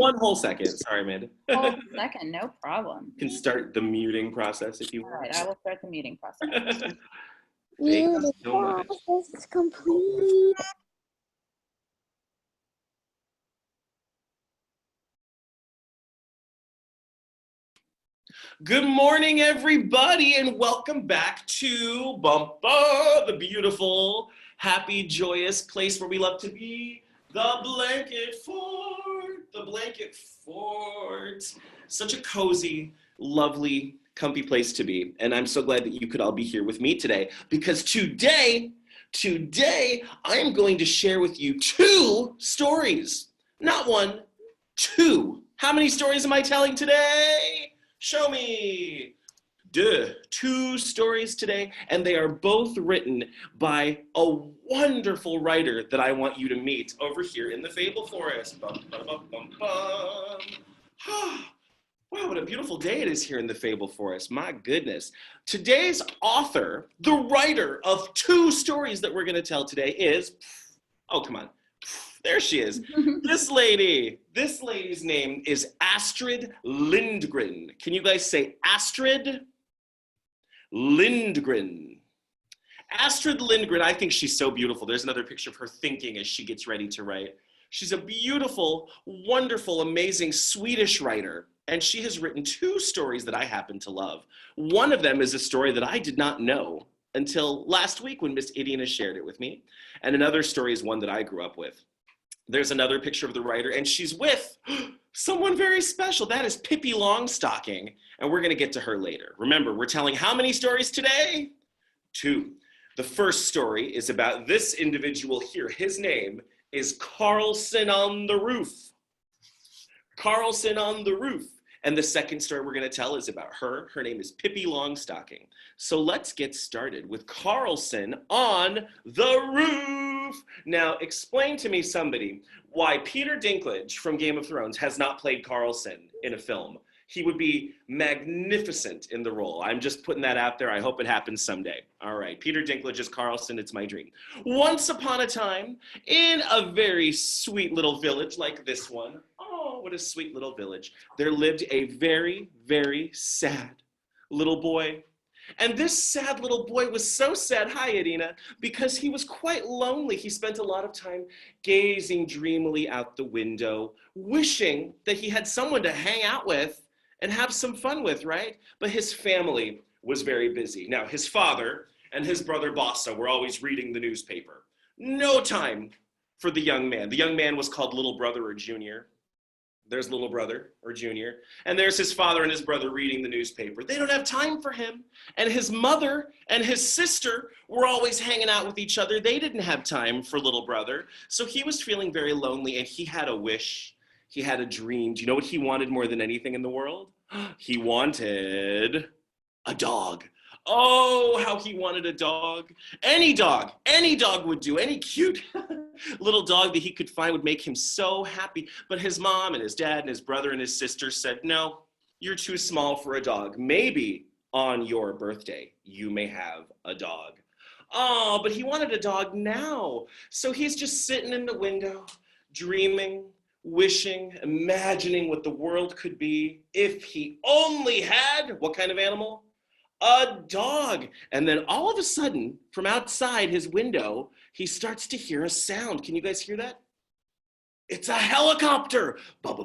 One whole second. Sorry, Amanda. Hold a second, no problem. You can start the muting process if you All want. right, I will start the muting process. Thank you so much. Process complete. Good morning, everybody, and welcome back to Bumpa, the beautiful, happy, joyous place where we love to be, the Blanket Fort. The Blanket Fort. Such a cozy, lovely, comfy place to be, and I'm so glad that you could all be here with me today, because today, I am going to share with you two stories. Not one, two. How many stories am I telling today? Show me. Two stories today, and they are both written by a wonderful writer that I want you to meet over here in the Fable Forest. Bum, bum, bum, bum, bum. Wow, what a beautiful day it is here in the Fable Forest. My goodness. Today's author, the writer of two stories that we're going to tell today is, oh, come on. There she is. This lady's name is Astrid Lindgren. Can you guys say Astrid Lindgren? Astrid Lindgren, I think she's so beautiful. There's another picture of her thinking as she gets ready to write. She's a beautiful, wonderful, amazing Swedish writer, and she has written two stories that I happen to love. One of them is a story that I did not know until last week when Miss Idina shared it with me, and another story is one that I grew up with. There's another picture of the writer, and she's with someone very special. That is Pippi Longstocking, and we're going to get to her later. Remember, we're telling how many stories today? Two. The first story is about this individual here. His name is Karlsson-on-the-Roof. Karlsson-on-the-Roof. And the second story we're going to tell is about her. Her name is Pippi Longstocking. So let's get started with Karlsson on the Roof. Now, explain to me, somebody, why Peter Dinklage from Game of Thrones has not played Karlsson in a film. He would be magnificent in the role. I'm just putting that out there. I hope it happens someday. All right, Peter Dinklage as Karlsson, it's my dream. Once upon a time, in a very sweet little village like this one, oh, what a sweet little village, there lived a very, very sad little boy. And this sad little boy was so sad, hi Idina, because he was quite lonely. He spent a lot of time gazing dreamily out the window, wishing that he had someone to hang out with and have some fun with, right? But his family was very busy. Now, his father and his brother Bossa were always reading the newspaper. No time for the young man. The young man was called Little Brother or Junior. There's Little Brother or Junior, and there's his father and his brother reading the newspaper. They don't have time for him. And his mother and his sister were always hanging out with each other. They didn't have time for Little Brother. So he was feeling very lonely, and he had a wish. He had a dream. Do you know what he wanted more than anything in the world? He wanted a dog. Oh, how he wanted a dog. Any dog would do. Any cute little dog that he could find would make him so happy. But his mom and his dad and his brother and his sister said, no, you're too small for a dog. Maybe on your birthday, you may have a dog. Oh, but he wanted a dog now. So he's just sitting in the window, dreaming, wishing, imagining what the world could be if he only had, what kind of animal? A dog. And then all of a sudden, from outside his window, he starts to hear a sound. Can you guys hear that? It's a helicopter. And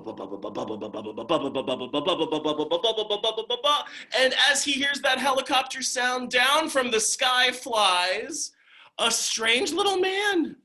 as he hears that helicopter sound, down from the sky flies a strange little man.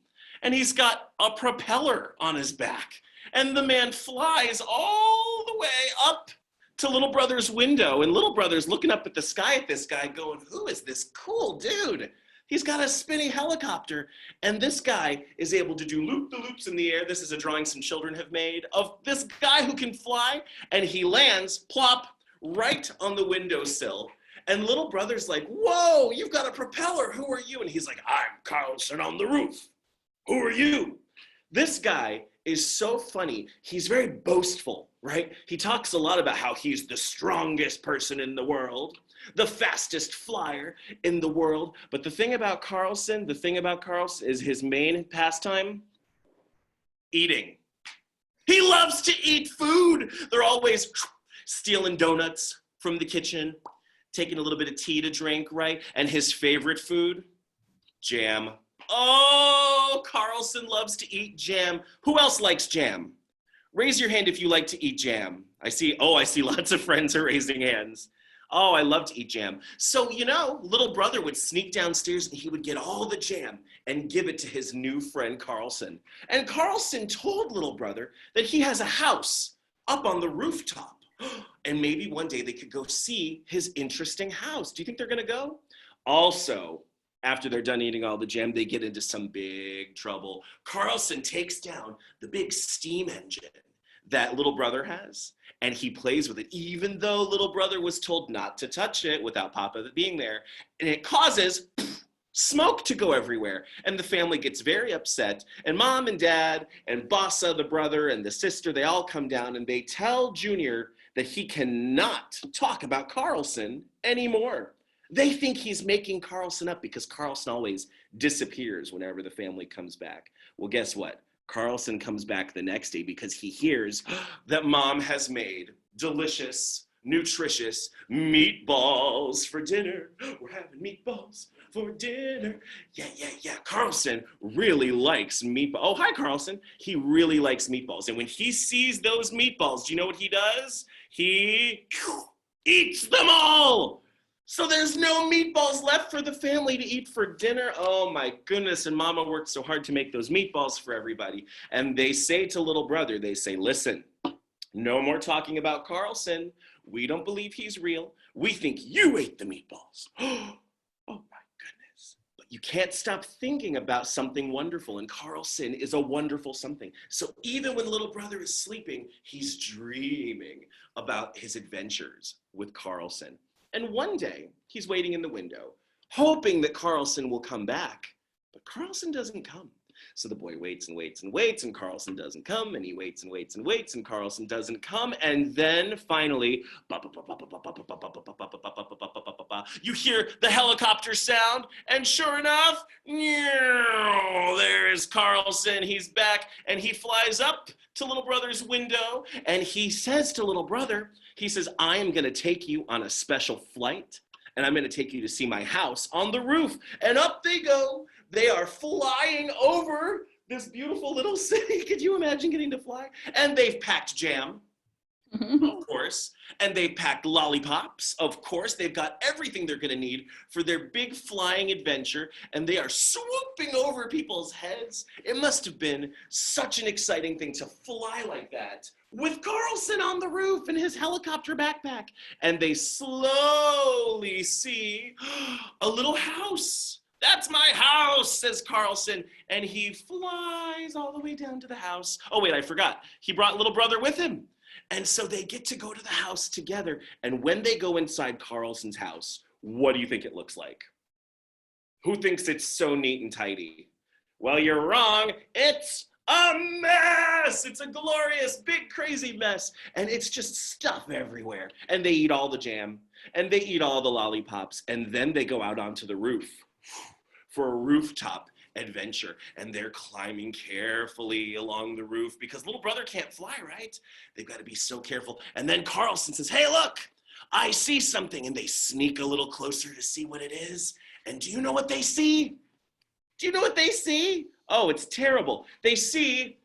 And he's got a propeller on his back. And the man flies all the way up to Little Brother's window, and Little Brother's looking up at the sky at this guy going, who is this cool dude? He's got a spinning helicopter, and this guy is able to do loop-the-loops in the air. This is a drawing some children have made of this guy who can fly, and he lands, plop, right on the windowsill. And Little Brother's like, whoa, you've got a propeller, who are you? And he's like, I'm Karlsson-on-the-Roof. Who are you? This guy is so funny. He's very boastful, right? He talks a lot about how he's the strongest person in the world, the fastest flyer in the world. But the thing about Karlsson is his main pastime, eating. He loves to eat food. They're always stealing donuts from the kitchen, taking a little bit of tea to drink, right? And his favorite food? Jam. Oh, Karlsson loves to eat jam. Who else likes jam? Raise your hand if you like to eat jam. I see lots of friends are raising hands. Oh, I love to eat jam. So, little brother would sneak downstairs and he would get all the jam and give it to his new friend, Karlsson. And Karlsson told little brother that he has a house up on the rooftop. And maybe one day they could go see his interesting house. Do you think they're gonna go? Also, after they're done eating all the jam, they get into some big trouble. Karlsson takes down the big steam engine that little brother has, and he plays with it, even though little brother was told not to touch it without Papa being there, and it causes smoke to go everywhere, and the family gets very upset, and Mom and Dad and Bassa, the brother, and the sister, they all come down, and they tell Junior that he cannot talk about Karlsson anymore. They think he's making Karlsson up because Karlsson always disappears whenever the family comes back. Well, guess what? Karlsson comes back the next day because he hears that Mom has made delicious, nutritious meatballs for dinner. We're having meatballs for dinner. Yeah. Karlsson really likes meatballs. Oh, hi, Karlsson. He really likes meatballs. And when he sees those meatballs, do you know what he does? He eats them all. So there's no meatballs left for the family to eat for dinner. Oh my goodness, and Mama worked so hard to make those meatballs for everybody. And they say to little brother, they say, listen, no more talking about Karlsson. We don't believe he's real. We think you ate the meatballs. Oh my goodness. But you can't stop thinking about something wonderful, and Karlsson is a wonderful something. So even when little brother is sleeping, he's dreaming about his adventures with Karlsson. And one day, he's waiting in the window, hoping that Karlsson will come back. But Karlsson doesn't come. So the boy waits and waits and waits, and Karlsson doesn't come, and he waits and waits and waits, and Karlsson doesn't come, and then finally, you hear the helicopter sound, and sure enough, there is Karlsson. He's back, and he flies up to little brother's window, and he says to little brother, he says, I am going to take you on a special flight, and I'm going to take you to see my house on the roof. And up they go. They are flying over this beautiful little city. Could you imagine getting to fly? And they've packed jam, of course. And they've packed lollipops, of course. They've got everything they're going to need for their big flying adventure. And they are swooping over people's heads. It must have been such an exciting thing to fly like that with Karlsson on the roof in his helicopter backpack. And they slowly see a little house. That's my house, says Karlsson, and he flies all the way down to the house. Oh, wait, I forgot. He brought little brother with him. And so they get to go to the house together. And when they go inside Karlsson's house, what do you think it looks like? Who thinks it's so neat and tidy? Well, you're wrong. It's a mess. It's a glorious, big, crazy mess. And it's just stuff everywhere. And they eat all the jam. And they eat all the lollipops. And then they go out onto the roof for a rooftop adventure, and they're climbing carefully along the roof because little brother can't fly, right? They've got to be so careful. And then Karlsson says, hey, look, I see something. And they sneak a little closer to see what it is. And do you know what they see? Do you know what they see? Oh, it's terrible. They see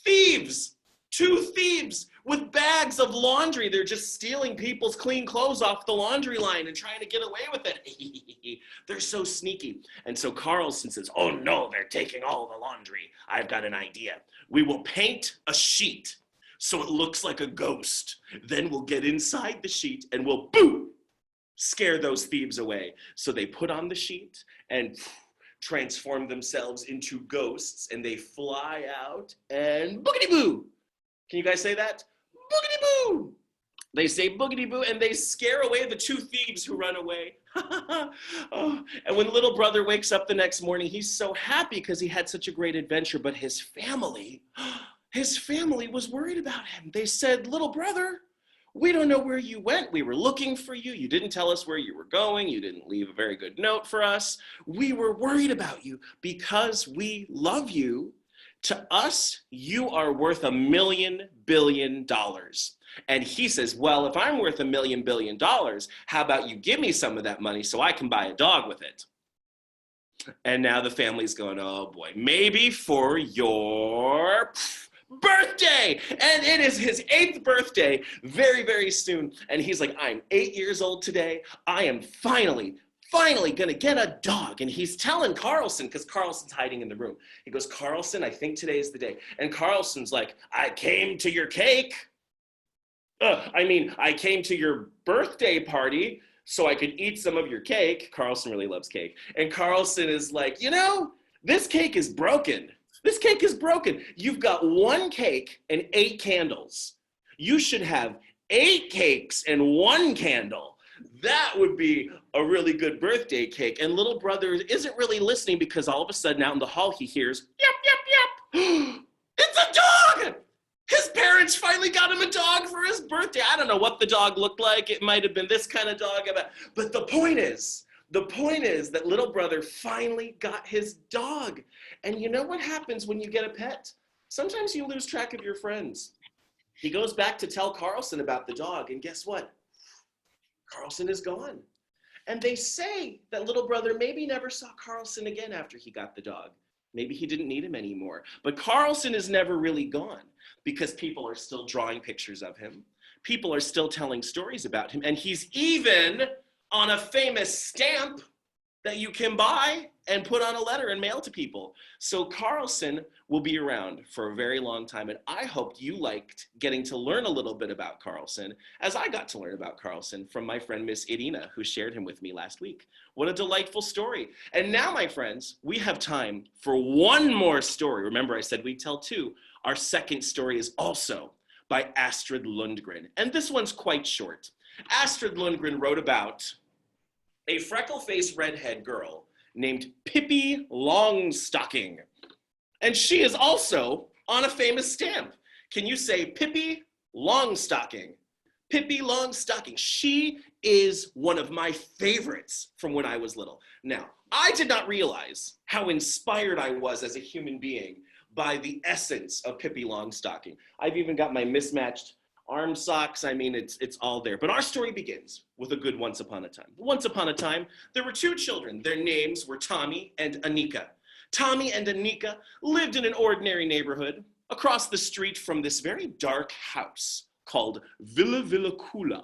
thieves, 2 thieves with bags of laundry. They're just stealing people's clean clothes off the laundry line and trying to get away with it. They're so sneaky. And so Karlsson says, oh no, they're taking all the laundry. I've got an idea. We will paint a sheet so it looks like a ghost. Then we'll get inside the sheet and we'll, boom, scare those thieves away. So they put on the sheet and transform themselves into ghosts, and they fly out and boogity-boo. Can you guys say that? Boogity-boo! They say boogity-boo, and they scare away the 2 thieves who run away. Oh, and when little brother wakes up the next morning, he's so happy because he had such a great adventure, but his family was worried about him. They said, little brother, we don't know where you went. We were looking for you. You didn't tell us where you were going. You didn't leave a very good note for us. We were worried about you because we love you. To us, you are worth $1 million billion. And he says, well, if I'm worth $1 million billion, how about you give me some of that money so I can buy a dog with it? And now the family's going, oh boy, maybe for your birthday. And it is his 8th birthday very, very soon. And he's like, I'm 8 years old today. I am finally gonna get a dog. And he's telling Karlsson, because Karlsson's hiding in the room. He goes, Karlsson, I think today is the day. And Karlsson's like, I came to your cake. I came to your birthday party so I could eat some of your cake. Karlsson really loves cake. And Karlsson is like, this cake is broken. This cake is broken. You've got 1 cake and 8 candles. You should have 8 cakes and 1 candle. That would be a really good birthday cake. And little brother isn't really listening because all of a sudden out in the hall he hears, yep, yep, yep. It's a dog! His parents finally got him a dog for his birthday. I don't know what the dog looked like. It might have been this kind of dog. But the point is that little brother finally got his dog. And you know what happens when you get a pet? Sometimes you lose track of your friends. He goes back to tell Karlsson about the dog, and guess what? Karlsson is gone. And they say that little brother maybe never saw Karlsson again after he got the dog. Maybe he didn't need him anymore. But Karlsson is never really gone because people are still drawing pictures of him. People are still telling stories about him. And he's even on a famous stamp that you can buy and put on a letter and mail to people. So Karlsson will be around for a very long time. And I hope you liked getting to learn a little bit about Karlsson as I got to learn about Karlsson from my friend, Miss Irina, who shared him with me last week. What a delightful story. And now, my friends, we have time for one more story. Remember, I said we'd tell 2. Our second story is also by Astrid Lindgren. And this one's quite short. Astrid Lindgren wrote about a freckle-faced redhead girl named Pippi Longstocking. And she is also on a famous stamp. Can you say Pippi Longstocking? Pippi Longstocking. She is one of my favorites from when I was little. Now, I did not realize how inspired I was as a human being by the essence of Pippi Longstocking. I've even got my mismatched arm socks. It's all there. But our story begins with a good once upon a time. Once upon a time, there were 2 children. Their names were Tommy and Annika. Tommy and Annika lived in an ordinary neighborhood across the street from this very dark house called Villa Kula.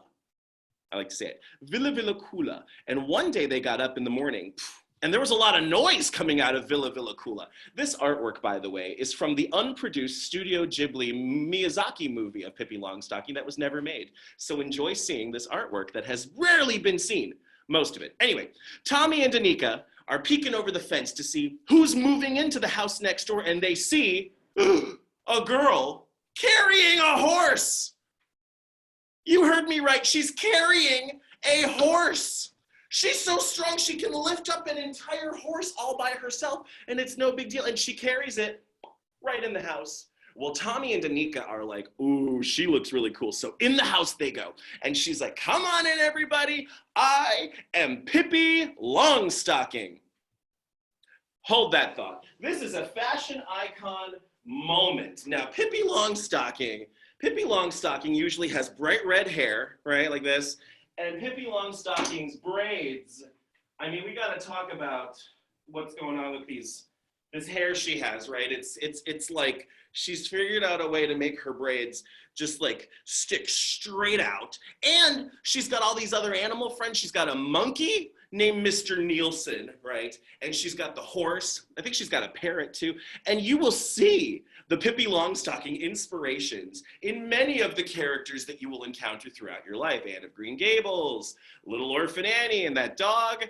I like to say it, Villa Kula. And one day they got up in the morning, and there was a lot of noise coming out of Villa Kula. This artwork, by the way, is from the unproduced Studio Ghibli Miyazaki movie of Pippi Longstocking that was never made. So enjoy seeing this artwork that has rarely been seen, most of it. Anyway, Tommy and Annika are peeking over the fence to see who's moving into the house next door, and they see a girl carrying a horse. You heard me right, she's carrying a horse. She's so strong she can lift up an entire horse all by herself, and it's no big deal, and she carries it right in the house. Well, Tommy and Annika are like, ooh, she looks really cool. So in the house they go, and she's like, come on in, everybody. I am Pippi Longstocking. Hold that thought. This is a fashion icon moment. Now, Pippi Longstocking usually has bright red hair, right, like this. And Pippi Longstocking's braids, we gotta talk about what's going on with this hair she has, right? It's like she's figured out a way to make her braids just like stick straight out. And she's got all these other animal friends. She's got a monkey named Mr. Nielsen, right? And she's got the horse. I think she's got a parrot too. And you will see the Pippi Longstocking inspirations in many of the characters that you will encounter throughout your life. Anne of Green Gables, Little Orphan Annie, and that dog.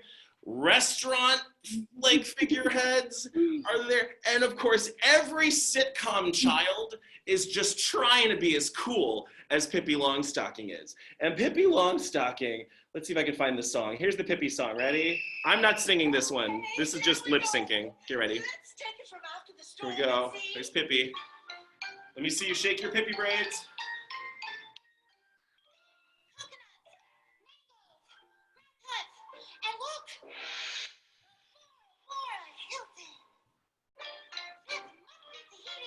Restaurant like figureheads are there. And of course, every sitcom child is just trying to be as cool as Pippi Longstocking is. And Pippi Longstocking, let's see if I can find the song. Here's the Pippi song, ready? I'm not singing this one. This is just lip syncing. Get ready. Let's take it from after the story. Here we go. There's Pippi. Let me see you shake your Pippi braids. And look! Laura Hilton! That's lovely to hear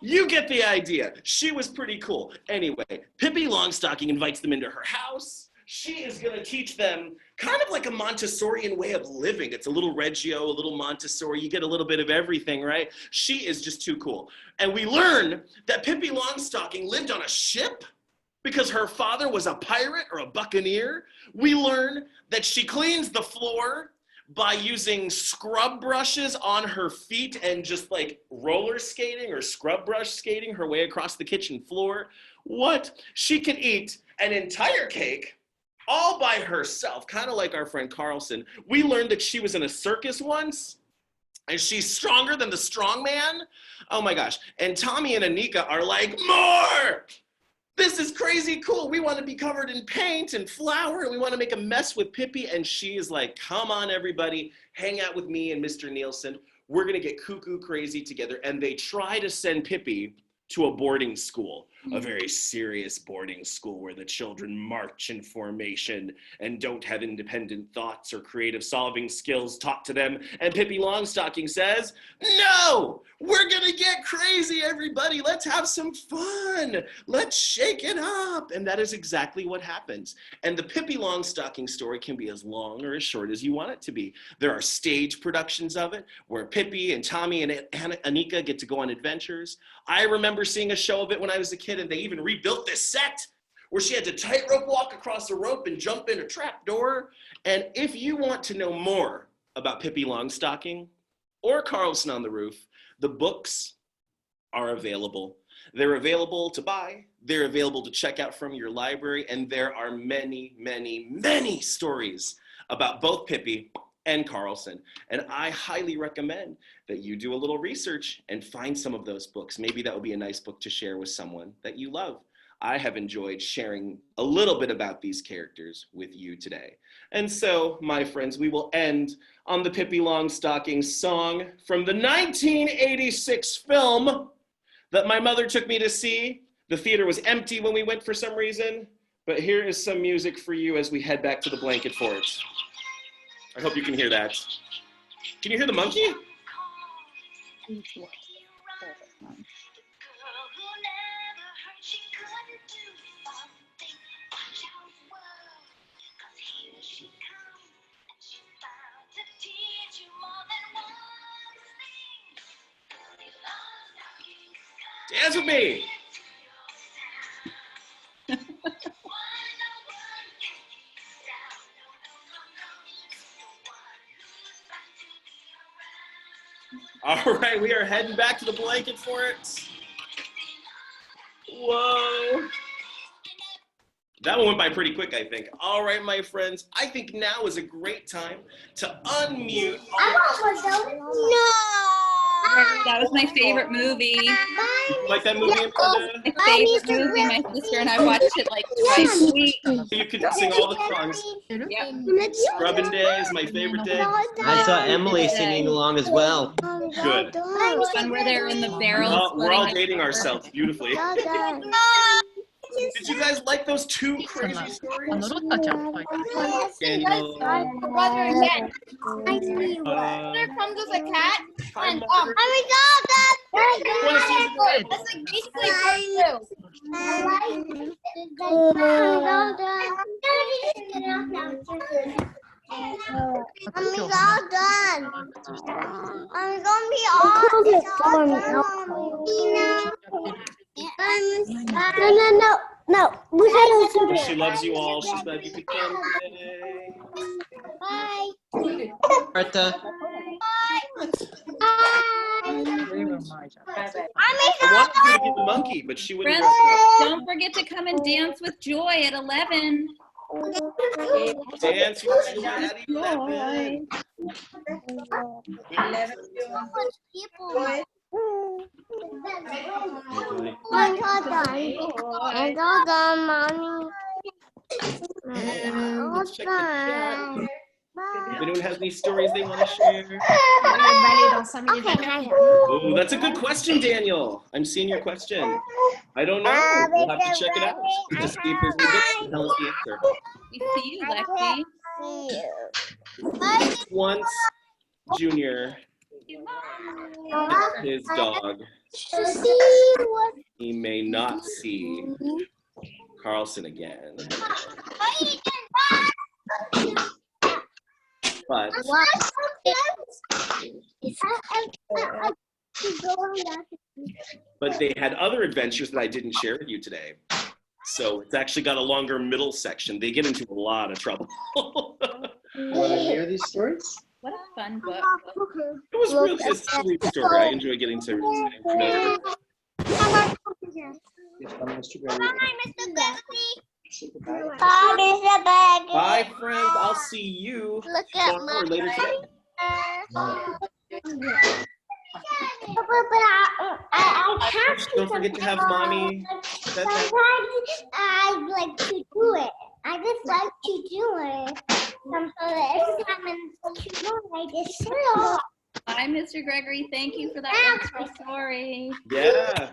You get the idea. She was pretty cool. Anyway, Pippi Longstocking invites them into her house. She is going to teach them kind of like a Montessorian way of living. It's a little Reggio, a little Montessori. You get a little bit of everything, right? She is just too cool. And we learn that Pippi Longstocking lived on a ship because her father was a pirate or a buccaneer. We learn that she cleans the floor by using scrub brushes on her feet and just like roller skating or scrub brush skating her way across the kitchen floor. What? She can eat an entire cake all by herself, kind of like our friend Karlsson. We learned that she was in a circus once, and she's stronger than the strong man. Oh my gosh. And Tommy and Anika are like, more! This is crazy cool. We want to be covered in paint and flour, and we want to make a mess with Pippi. And she is like, come on, everybody, hang out with me and Mr. Nielsen. We're going to get cuckoo crazy together. And they try to send Pippi to a boarding school, a very serious boarding school where the children march in formation and don't have independent thoughts or creative solving skills taught to them. And Pippi Longstocking says, no, we're gonna get crazy, everybody. Let's have some fun. Let's shake it up. And that is exactly what happens. And the Pippi Longstocking story can be as long or as short as you want it to be. There are stage productions of it where Pippi and Tommy and Anika get to go on adventures. I remember seeing a show of it when I was a kid, and they even rebuilt this set where she had to tightrope walk across a rope and jump in a trap door. And if you want to know more about Pippi Longstocking or Karlsson-on-the-Roof, the books are available. They're available to buy. They're available to check out from your library. And there are many, many, many stories about both Pippi and Karlsson. And I highly recommend that you do a little research and find some of those books. Maybe that would be a nice book to share with someone that you love. I have enjoyed sharing a little bit about these characters with you today. And so, my friends, we will end on the Pippi Longstocking song from the 1986 film that my mother took me to see. The theater was empty when we went for some reason, but here is some music for you as we head back to the blanket fort. I hope you can hear that. Can you hear the monkey? Dance with me. All right, we are heading back to the blanket fort. Whoa. That one went by pretty quick, I think. All right, my friends, I think now is a great time to unmute. That was my favorite movie. You like that movie, Amanda? My favorite movie. My sister and I watched it like twice a week. You could sing all the songs. Yep. Scrubbing Day is my favorite day. I saw Emily singing along as well. Good. One where they're in the barrel. We're all dating ourselves beautifully. Did you guys like those two crazy stories? Daniel. Brother again. There comes with a cat. And that's like basically part I'm all done. I'm gonna be all done. No. She loves you all. She's glad you could come today. Bye. Martha. I wanted you to be the monkey, but she wouldn't. Friends, don't forget to come and dance with Joy at 11. Dance with you at 11. I'm all done, Mommy. Let's check the chat. If anyone has any stories they want to share. Oh, that's a good question, Daniel. I'm seeing your question. I don't know. We'll have to check it out. Just see if there's a book to tell us the answer. We see you, Lexi. Once Junior That's his dog. To see what He may not see Karlsson again. But they had other adventures that I didn't share with you today. So it's actually got a longer middle section. They get into a lot of trouble. You want to hear these stories? What a fun book. It was really a sweet story. I enjoy getting to familiar with it. Mr. Gregory. Mr. Gregory. Say goodbye. Hi, Mr. Gregory. Bye, friends. I'll see you Look at tomorrow or later today. I can't. Don't forget to have mommy. Sometimes I like to do it. I just like to do it. Sometimes every time I'm to do it, I just do it. Bye, Mr. Gregory. Thank you for that wonderful story. Yeah.